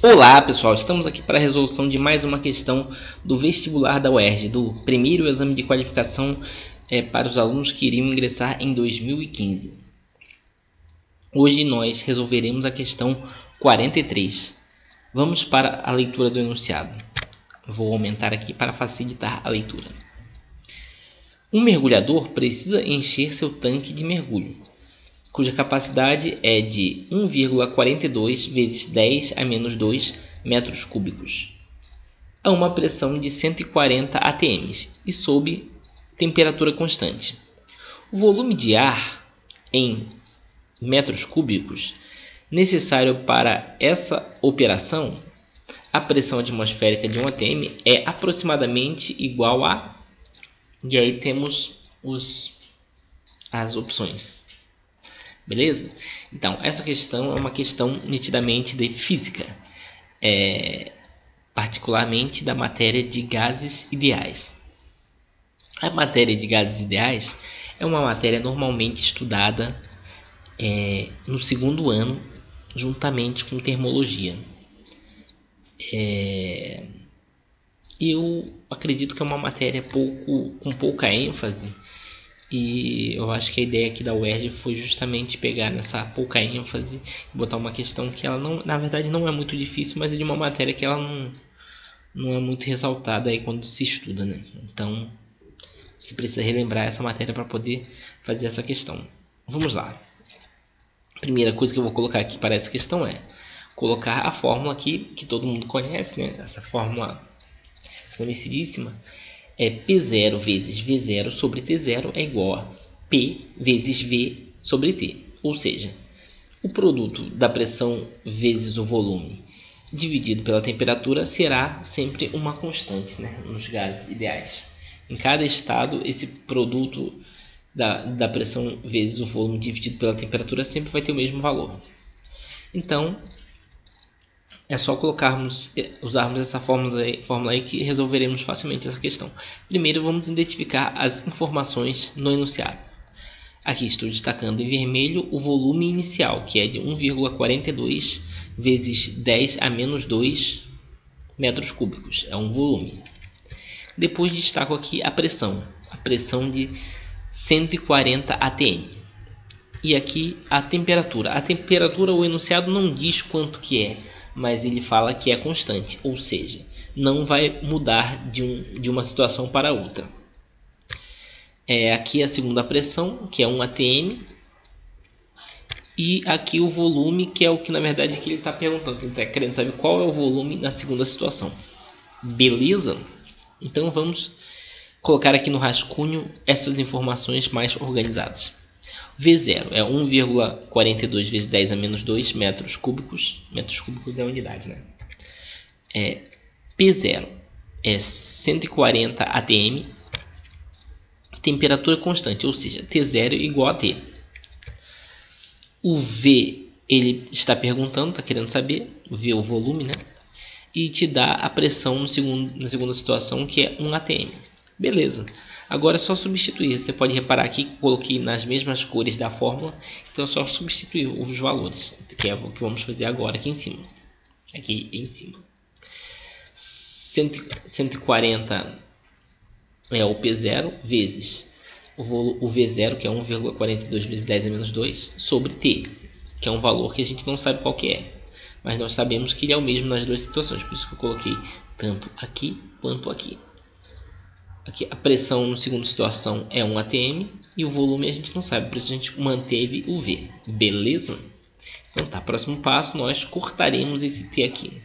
Olá pessoal, estamos aqui para a resolução de mais uma questão do vestibular da UERJ, do primeiro exame de qualificação para os alunos que iriam ingressar em 2015. Hoje nós resolveremos a questão 43. Vamos para a leitura do enunciado. Vou aumentar aqui para facilitar a leitura. Um mergulhador precisa encher seu tanque de mergulho, cuja capacidade é de 1,42 vezes 10 a menos 2 metros cúbicos, a uma pressão de 140 atm e sob temperatura constante. O volume de ar em metros cúbicos necessário para essa operação, a pressão atmosférica de 1 atm é aproximadamente igual a... E aí temos as opções. Beleza? Então, essa questão é uma questão nitidamente de física, particularmente da matéria de gases ideais. A matéria de gases ideais é uma matéria normalmente estudada no segundo ano, juntamente com termologia. Eu acredito que é uma matéria com pouca ênfase. E eu acho que a ideia aqui da UERJ foi justamente pegar nessa pouca ênfase e botar uma questão que ela não, na verdade não é muito difícil, mas é de uma matéria que ela não é muito ressaltada aí quando se estuda, né? Então você precisa relembrar essa matéria para poder fazer essa questão. Vamos lá. A primeira coisa que eu vou colocar aqui para essa questão é colocar a fórmula aqui que todo mundo conhece, né? Essa fórmula conhecidíssima. P0 vezes V0 sobre T0 é igual a P vezes V sobre T. Ou seja, o produto da pressão vezes o volume dividido pela temperatura será sempre uma constante, né, nos gases ideais. Em cada estado, esse produto da pressão vezes o volume dividido pela temperatura sempre vai ter o mesmo valor. Então, é só usarmos essa fórmula aí que resolveremos facilmente essa questão. Primeiro vamos identificar as informações no enunciado. Aqui estou destacando em vermelho o volume inicial, que é de 1,42 vezes 10 a menos 2 metros cúbicos. É um volume. Depois destaco aqui a pressão de 140 atm. E aqui a temperatura. A temperatura, o enunciado não diz quanto que é, mas ele fala que é constante, ou seja, não vai mudar de uma situação para outra. Aqui a segunda pressão, que é 1 atm, e aqui o volume, que é o que na verdade que ele está perguntando, ele está querendo saber qual é o volume na segunda situação. Beleza? Então vamos colocar aqui no rascunho essas informações mais organizadas. V0 é 1,42 vezes 10 a menos 2 metros cúbicos. Metros cúbicos é a unidade, né? P0 é 140 atm. Temperatura constante, ou seja, T0 igual a T. O V, ele está perguntando, está querendo saber. O V é o volume, né? E te dá a pressão na segunda situação, que é 1 atm. Beleza. Agora é só substituir. Você pode reparar aqui que coloquei nas mesmas cores da fórmula. Então é só substituir os valores, que é o que vamos fazer agora aqui em cima. Aqui em cima. 140 é o P0 vezes o V0, que é 1,42 vezes 10 a menos 2, sobre T, que é um valor que a gente não sabe qual que é. Mas nós sabemos que ele é o mesmo nas duas situações. Por isso que eu coloquei tanto aqui quanto aqui. Aqui a pressão na segunda situação é 1 atm e o volume a gente não sabe, por isso a gente manteve o V. Beleza? Então tá, próximo passo nós cortaremos esse T aqui.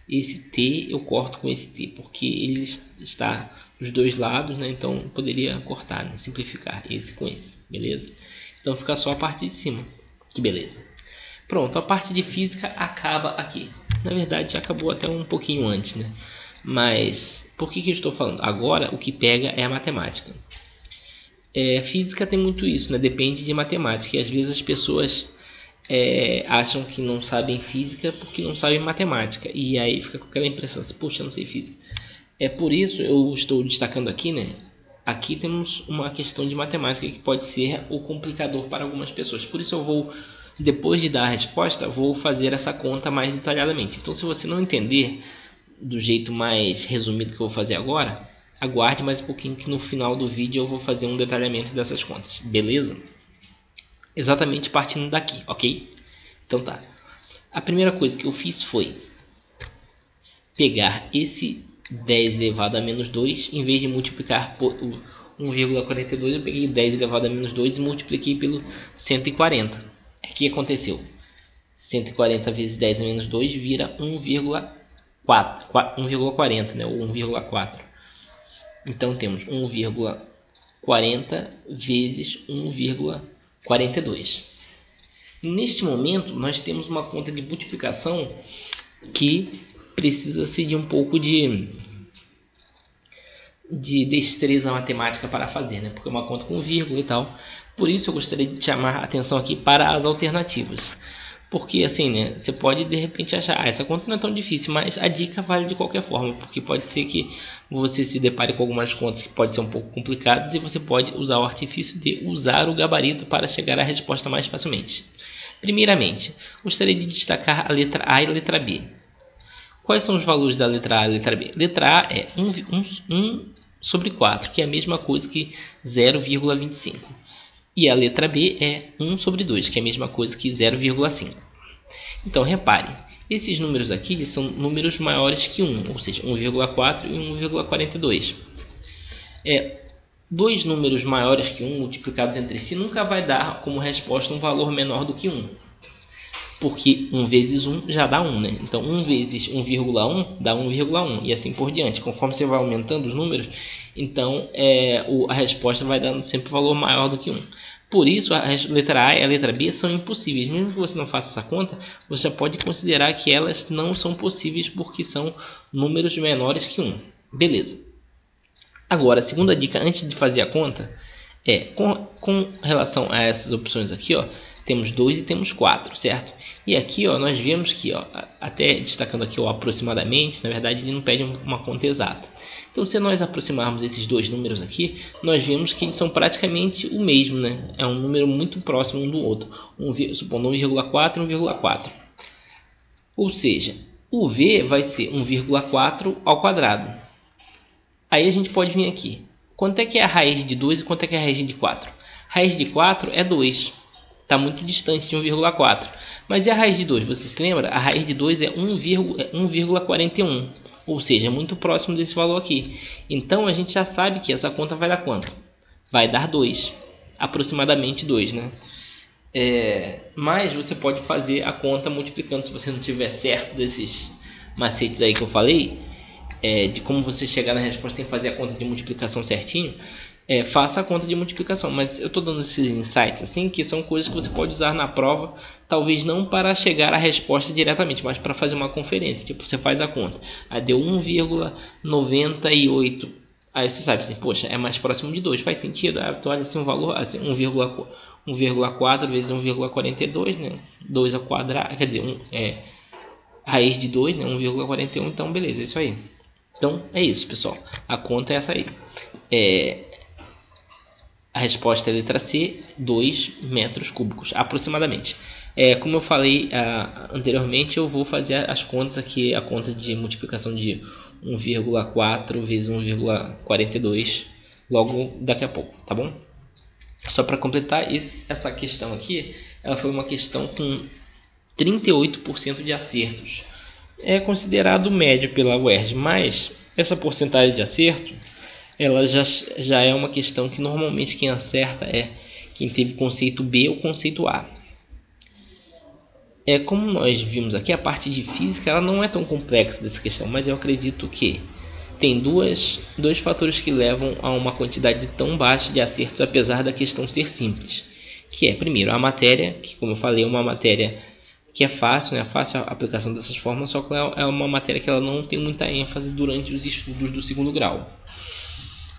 Esse T eu corto com esse T, porque ele está dos dois lados, né? Então eu poderia cortar, né? Simplificar esse com esse, beleza? Então fica só a parte de cima, que beleza. Pronto, a parte de física acaba aqui. Na verdade já acabou até um pouquinho antes, né? Mas por que eu estou falando? Agora o que pega é a matemática. Física tem muito isso, né? Depende de matemática. E às vezes as pessoas acham que não sabem física porque não sabem matemática. E aí fica com aquela impressão assim, poxa, eu não sei física. Por isso eu estou destacando aqui, né? Aqui temos uma questão de matemática que pode ser o complicador para algumas pessoas. Por isso eu vou Depois de dar a resposta, vou fazer essa conta mais detalhadamente. Então, se você não entender do jeito mais resumido que eu vou fazer agora, aguarde mais um pouquinho que no final do vídeo eu vou fazer um detalhamento dessas contas, beleza? Exatamente partindo daqui, ok? Então tá. A primeira coisa que eu fiz foi pegar esse 10 elevado a menos 2, em vez de multiplicar por 1,42, eu peguei 10 elevado a menos 2 e multipliquei pelo 140. O que aconteceu? 140 vezes 10 a menos 2 vira 1,40, né? Ou 1,4. Então temos 1,40 vezes 1,42. Neste momento, nós temos uma conta de multiplicação que precisa-se de um pouco de destreza matemática para fazer, né? Porque é uma conta com vírgula e tal. Por isso eu gostaria de chamar a atenção aqui para as alternativas. Porque assim, né? Você pode de repente achar, essa conta não é tão difícil, mas a dica vale de qualquer forma, porque pode ser que você se depare com algumas contas que podem ser um pouco complicadas e você pode usar o artifício de usar o gabarito para chegar à resposta mais facilmente. Primeiramente, gostaria de destacar a letra A e a letra B. Quais são os valores da letra A e letra B? Letra A é 1 sobre 4, que é a mesma coisa que 0,25. E a letra B é 1 sobre 2, que é a mesma coisa que 0,5. Então, repare, esses números aqui eles são números maiores que 1, ou seja, 1,4 e 1,42. Dois números maiores que 1 multiplicados entre si nunca vai dar como resposta um valor menor do que 1. Porque 1 vezes 1 já dá 1, né? Então 1 vezes 1,1 dá 1,1 e assim por diante. Conforme você vai aumentando os números, então a resposta vai dando sempre valor maior do que 1. Por isso a letra A e a letra B são impossíveis. Mesmo que você não faça essa conta, você pode considerar que elas não são possíveis porque são números menores que 1. Beleza. Agora, a segunda dica antes de fazer a conta é com relação a essas opções aqui, ó, temos 2 e temos 4, certo? E aqui, ó, nós vemos que, ó, até destacando aqui o aproximadamente, na verdade ele não pede uma conta exata. Então, se nós aproximarmos esses dois números aqui, nós vemos que eles são praticamente o mesmo, né? É um número muito próximo um do outro, supondo 1,4 e 1,4. Ou seja, o V vai ser 1,4 ao quadrado. Aí a gente pode vir aqui. Quanto é que é a raiz de 2 e quanto é que é a raiz de 4? Raiz de 4 é 2. Está muito distante de 1,4. Mas e a raiz de 2? Você se lembra? A raiz de 2 é 1,41. Ou seja, é muito próximo desse valor aqui. Então a gente já sabe que essa conta vai dar quanto? Vai dar 2. Aproximadamente 2, né? Mas você pode fazer a conta multiplicando, se você não tiver certo desses macetes aí que eu falei, de como você chegar na resposta sem fazer a conta de multiplicação certinho, faça a conta de multiplicação. Mas eu estou dando esses insights assim, que são coisas que você pode usar na prova, talvez não para chegar à resposta diretamente, mas para fazer uma conferência. Tipo, você faz a conta, aí deu 1,98, aí você sabe assim, poxa, é mais próximo de 2, faz sentido. Aí tu olha assim um valor, assim, 1,4 vezes 1,42, né? 2 ao quadrado, quer dizer, raiz de 2, né? 1,41, então beleza, é isso aí. Então é isso, pessoal, a conta é essa aí. A resposta é a letra C, 2 metros cúbicos aproximadamente. Como eu falei anteriormente, eu vou fazer as contas aqui, a conta de multiplicação de 1,4 vezes 1,42 logo daqui a pouco, tá bom? Só para completar, essa questão aqui, ela foi uma questão com 38% de acertos. É considerado médio pela UERJ, mas essa porcentagem de acerto, ela já é uma questão que normalmente quem acerta é quem teve conceito B ou conceito A. Como nós vimos aqui, a parte de física ela não é tão complexa dessa questão, mas eu acredito que tem dois fatores que levam a uma quantidade tão baixa de acertos, apesar da questão ser simples. Que primeiro, a matéria, que como eu falei, é uma matéria que é fácil, né? Fácil a aplicação dessas fórmulas, só que é uma matéria que ela não tem muita ênfase durante os estudos do segundo grau.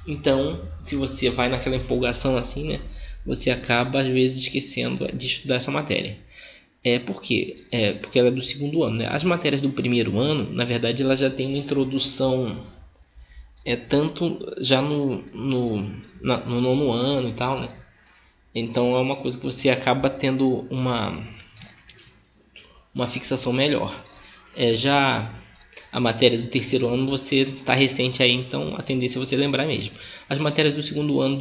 Então, se você vai naquela empolgação assim, né? Você acaba às vezes esquecendo de estudar essa matéria. Por quê? Porque ela é do segundo ano, né? As matérias do primeiro ano, na verdade, ela já tem uma introdução, tanto já no nono ano e tal, né? Então é uma coisa que você acaba tendo uma uma fixação melhor. Já a matéria do terceiro ano você está recente aí, então a tendência é você lembrar mesmo. As matérias do segundo ano,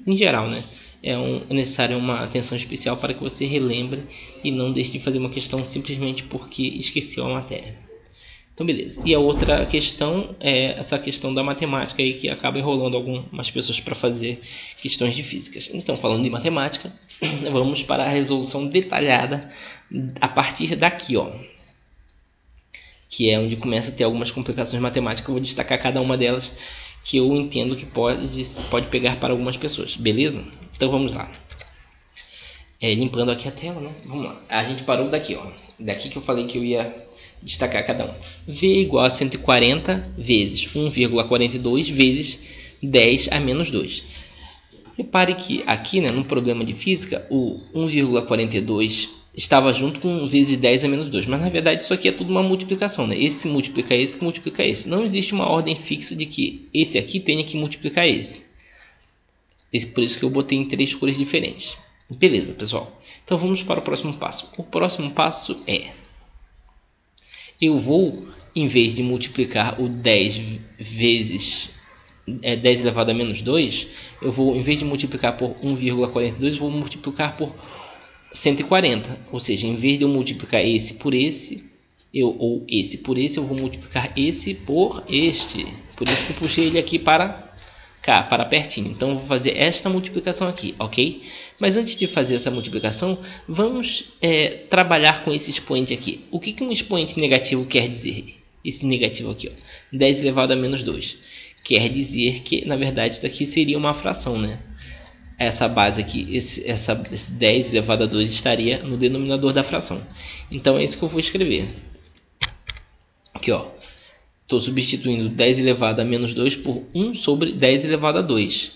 em geral, né, é necessário uma atenção especial para que você relembre e não deixe de fazer uma questão simplesmente porque esqueceu a matéria. Então, beleza. E a outra questão é essa questão da matemática aí, que acaba enrolando algumas pessoas para fazer questões de físicas. Então, falando de matemática, vamos para a resolução detalhada a partir daqui, ó, que é onde começa a ter algumas complicações matemáticas. Eu vou destacar cada uma delas que eu entendo que pode pegar para algumas pessoas, beleza? Então, vamos lá. Limpando aqui a tela, né? Vamos lá. A gente parou daqui, ó. Daqui que eu falei que eu ia destacar cada um. V igual a 140 vezes 1,42 vezes 10 a menos 2. Repare que aqui, né, no problema de física, o 1,42 estava junto com vezes 10 a menos 2. Mas na verdade isso aqui é tudo uma multiplicação, né? Esse multiplica esse, que multiplica esse. Não existe uma ordem fixa de que esse aqui tenha que multiplicar esse. Por isso que eu botei em 3 cores diferentes. Beleza, pessoal. Então vamos para o próximo passo. O próximo passo é... eu vou, em vez de multiplicar o 10 vezes 10 elevado a menos 2, eu vou, em vez de multiplicar por 1,42, vou multiplicar por 140. Ou seja, em vez de eu multiplicar esse por esse, ou esse por esse, eu vou multiplicar esse por este. Por isso que eu puxei ele aqui para cá, para pertinho. Então, eu vou fazer esta multiplicação aqui, ok? Mas antes de fazer essa multiplicação, vamos trabalhar com esse expoente aqui. O que um expoente negativo quer dizer? Esse negativo aqui, ó, 10 elevado a menos 2. Quer dizer que, na verdade, isso daqui seria uma fração, né? Essa base aqui, esse 10 elevado a 2 estaria no denominador da fração. Então, é isso que eu vou escrever. Aqui, ó. Estou substituindo 10 elevado a menos 2 por 1 sobre 10 elevado a 2.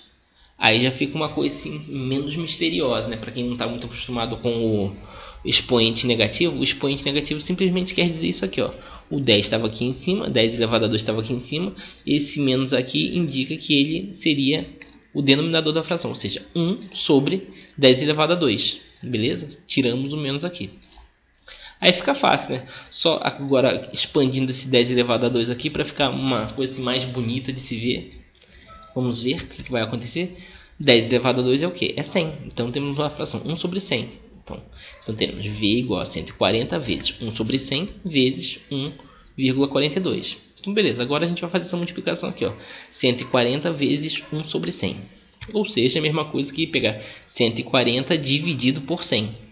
Aí já fica uma coisa assim, menos misteriosa, né? Para quem não está muito acostumado com o expoente negativo, o expoente negativo simplesmente quer dizer isso aqui, ó. O 10 estava aqui em cima, 10 elevado a 2 estava aqui em cima. Esse menos aqui indica que ele seria o denominador da fração, ou seja, 1 sobre 10 elevado a 2. Beleza? Tiramos o menos aqui. Aí fica fácil, né? Só agora expandindo esse 10 elevado a 2 aqui para ficar uma coisa assim mais bonita de se ver. Vamos ver o que vai acontecer. 10 elevado a 2 é o quê? É 100. Então temos uma fração 1 sobre 100. Então teremos V igual a 140 vezes 1 sobre 100 vezes 1,42. Então beleza, agora a gente vai fazer essa multiplicação aqui, ó. 140 vezes 1 sobre 100. Ou seja, a mesma coisa que pegar 140 dividido por 100.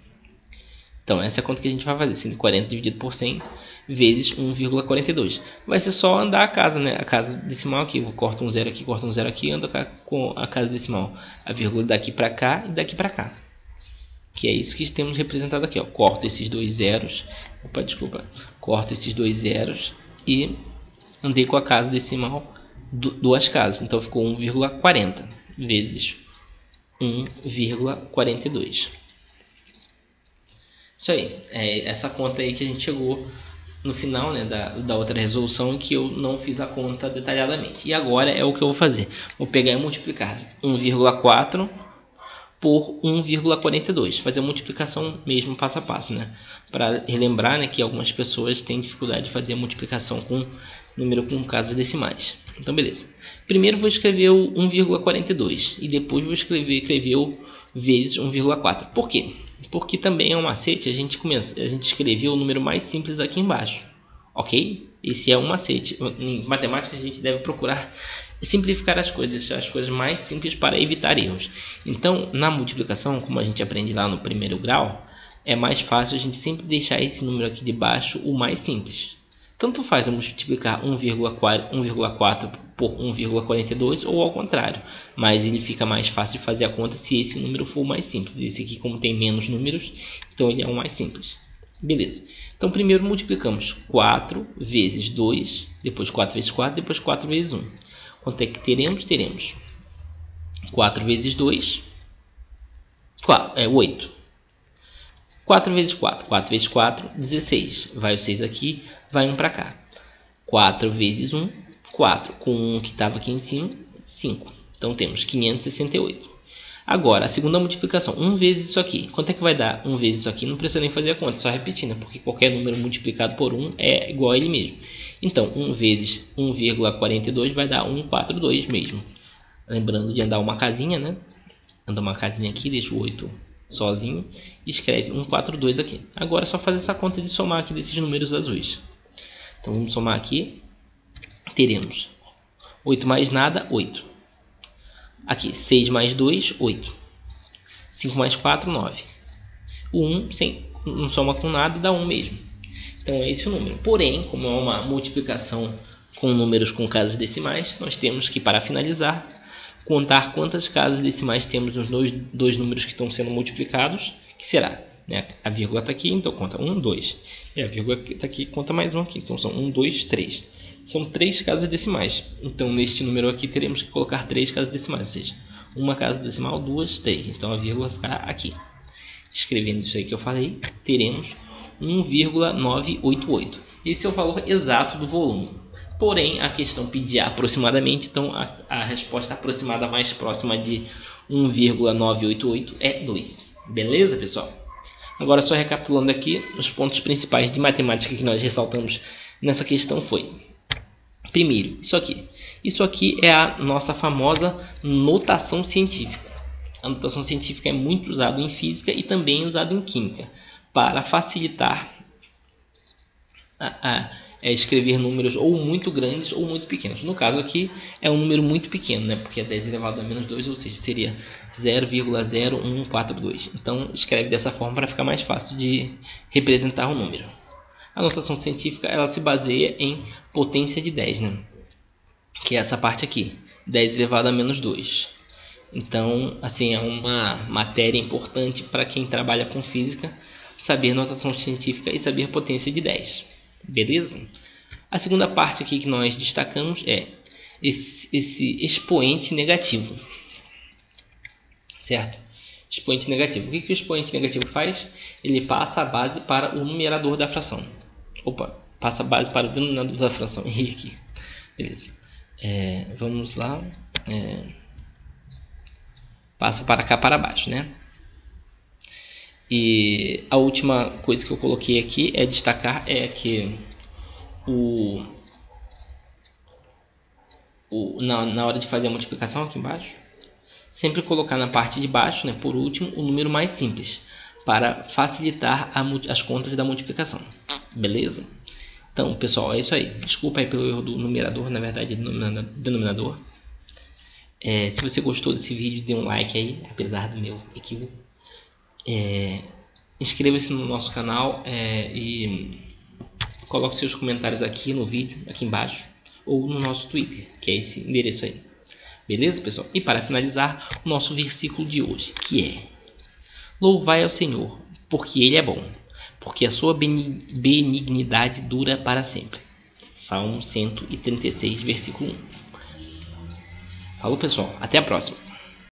Então essa é a conta que a gente vai fazer. 140 dividido por 100 vezes 1,42. Vai ser só andar a casa, né? A casa decimal aqui. Eu corto um zero aqui, ando com a casa decimal. A vírgula daqui para cá e daqui para cá. Que é isso que temos representado aqui, ó. Corto esses dois zeros. Corto esses dois zeros e andei com a casa decimal duas casas. Então ficou 1,40 vezes 1,42. Isso aí. É essa conta aí que a gente chegou no final, né, da outra resolução, que eu não fiz a conta detalhadamente. E agora é o que eu vou fazer. Vou pegar e multiplicar 1,4 por 1,42. Fazer a multiplicação mesmo passo a passo, né? Para relembrar, né, que algumas pessoas têm dificuldade de fazer a multiplicação com número com casas decimais. Então, beleza. Primeiro vou escrever o 1,42 e depois vou escrever o vezes 1,4. Por quê? Porque também é um macete a gente escreveu o número mais simples aqui embaixo, ok? Esse é um macete. Em matemática a gente deve procurar simplificar as coisas mais simples para evitar erros. Então, na multiplicação, como a gente aprende lá no primeiro grau, é mais fácil a gente sempre deixar esse número aqui de baixo o mais simples. Tanto faz eu multiplicar 1,4 por 1,42 ou ao contrário, mas ele fica mais fácil de fazer a conta se esse número for o mais simples. Esse aqui, como tem menos números, então ele é o mais simples. Beleza. Então primeiro multiplicamos 4 vezes 2, depois 4 vezes 4, depois 4 vezes 1. Quanto é que teremos? Teremos 4 vezes 2, 8. 4 vezes 4, 4 vezes 4, 16. Vai o 6 aqui, vai 1 para cá. 4 vezes 1, 4. Com 1 que estava aqui em cima, 5. Então temos 568. Agora, a segunda multiplicação, 1 vezes isso aqui. Quanto é que vai dar 1 vezes isso aqui? Não precisa nem fazer a conta, só repetir, né? Porque qualquer número multiplicado por 1 é igual a ele mesmo. Então, 1 vezes 1,42 vai dar 142 mesmo. Lembrando de andar uma casinha, né? Anda uma casinha aqui, deixa o 8 sozinho e escreve 142 aqui. Agora é só fazer essa conta de somar aqui desses números azuis. Então, vamos somar aqui. Teremos 8 mais nada, 8. Aqui, 6 mais 2, 8. 5 mais 4, 9. O 1 não soma com nada, dá 1 mesmo. Então é esse o número. Porém, como é uma multiplicação com números com casas decimais, nós temos que, para finalizar, contar quantas casas decimais temos nos dois números que estão sendo multiplicados, que será, né? A vírgula está aqui, então conta 1, 2. E a vírgula está aqui, conta mais um aqui. Então são 1, 2, 3. São 3 casas decimais. Então, neste número aqui, teremos que colocar 3 casas decimais. Ou seja, uma casa decimal, 2, 3. Então, a vírgula ficará aqui. Escrevendo isso aí que eu falei, teremos 1,988. Esse é o valor exato do volume. Porém, a questão pedia aproximadamente. Então, a resposta aproximada mais próxima de 1,988 é 2. Beleza, pessoal? Agora, só recapitulando aqui, os pontos principais de matemática que nós ressaltamos nessa questão foi... Primeiro, isso aqui. Isso aqui é a nossa famosa notação científica. A notação científica é muito usada em física e também usada em química para facilitar escrever números ou muito grandes ou muito pequenos. No caso aqui é um número muito pequeno, né? Porque é 10 elevado a menos 2, ou seja, seria 0,0142. Então escreve dessa forma para ficar mais fácil de representar o número. A notação científica ela se baseia em potência de 10, né? Que é essa parte aqui, 10 elevado a menos 2. Então, assim, é uma matéria importante para quem trabalha com física, saber notação científica e saber potência de 10. Beleza? A segunda parte aqui que nós destacamos é esse expoente negativo. Certo? Expoente negativo. O que o expoente negativo faz? Ele passa a base para o numerador da fração. Opa, passa a base para o denominador da fração. Errei aqui. Beleza. Vamos lá. Passa para cá para baixo, né? E a última coisa que eu coloquei aqui é destacar que na hora de fazer a multiplicação aqui embaixo, sempre colocar na parte de baixo, né, por último, o número mais simples, para facilitar as contas da multiplicação. Beleza? Então, pessoal, é isso aí. Desculpa aí pelo erro do numerador, na verdade, denominador. Se você gostou desse vídeo, dê um like aí, apesar do meu equívoco. Inscreva-se no nosso canal e coloque seus comentários aqui no vídeo, aqui embaixo, ou no nosso Twitter, que é esse endereço aí. Beleza, pessoal? E para finalizar, o nosso versículo de hoje, que é: Louvai ao Senhor, porque Ele é bom, porque a sua benignidade dura para sempre. Salmo 136, versículo 1. Falou, pessoal. Até a próxima.